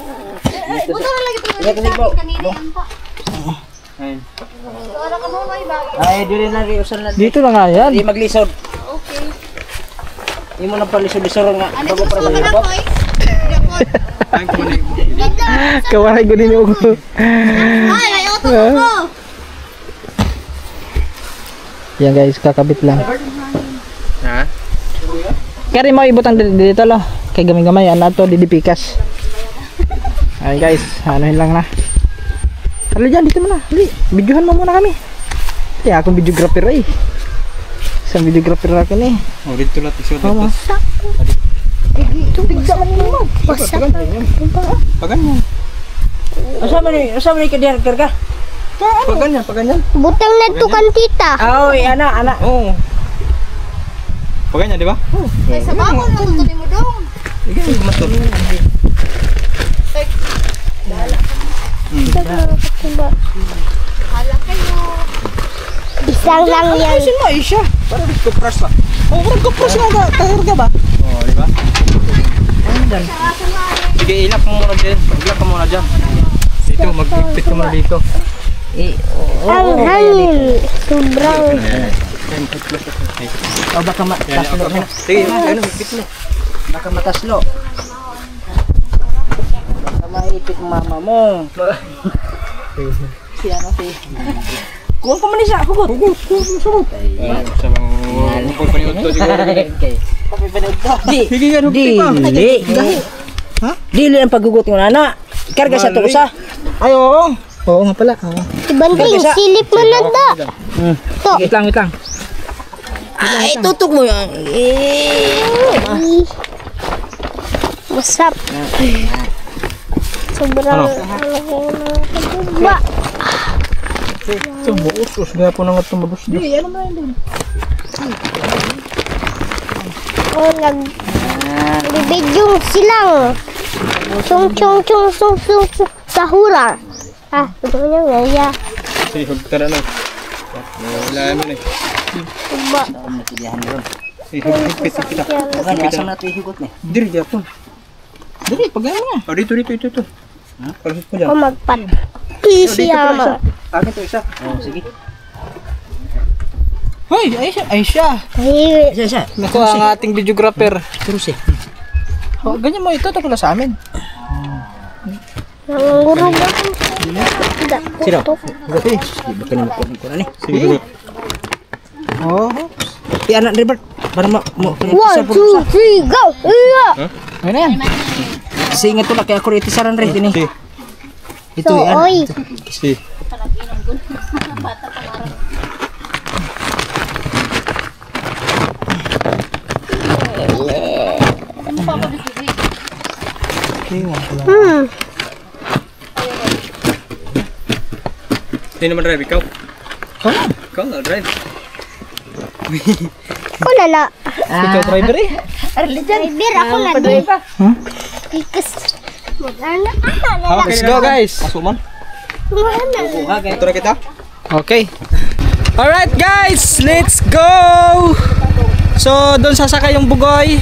Ay, dili na usan na. Dito na nga yan. Di maglisod. Okay. Di mo na palisod-lisod nga. Bago para sa iyo. Kawaray ko din yung ugo. Yan guys, kakabit lang. Ha? Kaya rin mo ibutang dito lo. kay gamay-gamay ana to didipikas. Ay guys, anuhin lang na. Tara dyan, dito muna. Dali, videohan mo muna kami. Kaya akong videographer eh. Isang videographer ako ni. Oh, dito lang tisod Tama. Wasak. Paganyan. Asa man ni ka ka? Paganyan. Butang na to kan tita. Oy, ana. Oo. Paganyan, di ba? Sa bangon na to mo dong. Sige, matol. Hala kayo. Isang lang yan. Ayusin mo, Aisha. Para dito crush ba? Oh, parang kapras nga ka ba? Oo, di ba? Sige, ilap mo muna dyan. Ilap ka muna dyan. Dito, magpipit ka muna dito. Ang hangin. Sobrang. O baka mataslo. Sige, ano, magpipit mo. Baka mataslo. Baka maipit mama mo. Si ano si. Kuha ko man isa, kugot. Sa mga bukol pa niyo ito siguro. Okay. Di. Sige, ano, Dili. Ha? Dili ang paggugot ng nana. Karga sa tusa. Ay, oo. Oo nga pala. Oo. Banding, silip mo na to. To. Wait lang. Ay, tutok mo yan. Wasap. Sobrang. Ba. Ito, buos. Gaya po nang tumabos. Di, ano ba yun? Oh, nagbibidyo silang. Chung. Sahura. Ah, ito niya ngaya. Sige, tara na. Wala mo na. Ba. Sige, higpit kita. Gani, asam na ito ihigot ni. Diri, Japon. Dali, pagyan mo nga. Oh, dito. Palusot mo dyan. Ako magpat. Pisiyama. Akin to isa. Oh, sige. Hoy, Aisha. Ay, Isa. Naku, ang ating videographer. Terus eh. Oh, ganyan mo ito, takula sa amin. nangurog ako. Sino? Sige. Baka ni mo ko ni. Sige. Oh. Ti anak Robert para mo 1, 2, 3, go! Iya! Ayun na yan. Singat ko na kaya ako iti saran rin ini. Sige. Ito So, yan. oy. Sige. Sino naman drive? Ikaw? Ikaw na drive. Ako na na. Ikaw driver eh. Driver, ako na na. Ikas. Mag-ana. Let's go guys. Asuman. Ito na kita. Okay. Alright guys, let's go! So, doon sasakay yung bugoy.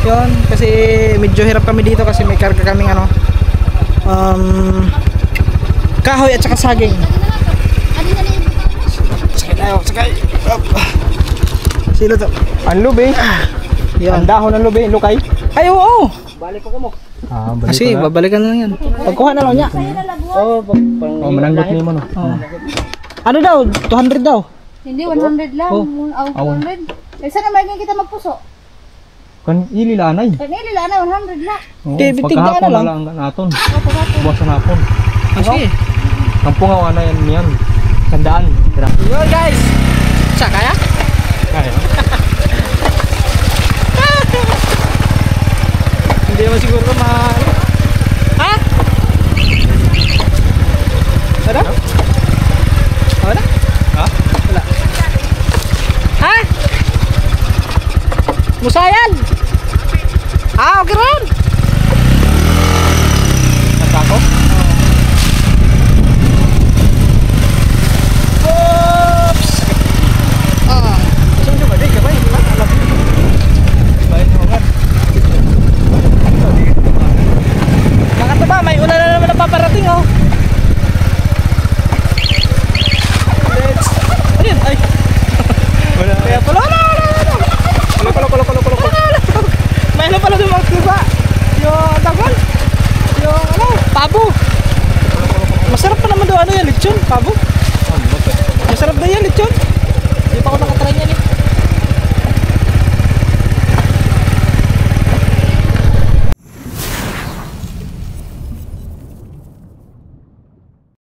Yun, kasi medyo hirap kami dito kasi may karga kaming ano. Kahoy at saka saging. Sakay tayo, sakay. Up. Sino to? Ang lubi. Yan. Ang dahon ng lubi, lukay. Ay, oo! Balik ko mo. Ah, Kasi babalikan na lang yan. Pagkuha na lang niya. Oh, pang Oh, mananggot ni mo no. Ano daw? 200 daw. Hindi, 100 lang. Oh. 100. Eh, saan naman kita magpuso? Kan ililanay. Kanili lang na, 100 lang. Oo, Di, bitig na pagkahapon lang. na lang naton. Buwasan hapon. Sige. Kampung awa na yan. Tandaan. Tira. Yo guys! Sa kaya? Kaya. Hindi naman siguro ha? Ano? Ano? Ha? Wala. Ha? Musayan! Ah, okay ron! Nagkako? Oops! Ah, saan ka ba? Di ka ba? Alam. Bayan mo nga. Mga tuba, may una na naman na paparating oh. Let's... Ano yun? Ay! Wala. Kaya pala, wala. May ano pala doon mga tuba. Yung tagol. Yung ano, pabo. Masarap pa naman doon ano yan, lechon, pabo. Masarap na yan, lechon. Hindi pa ako nakatry yan eh.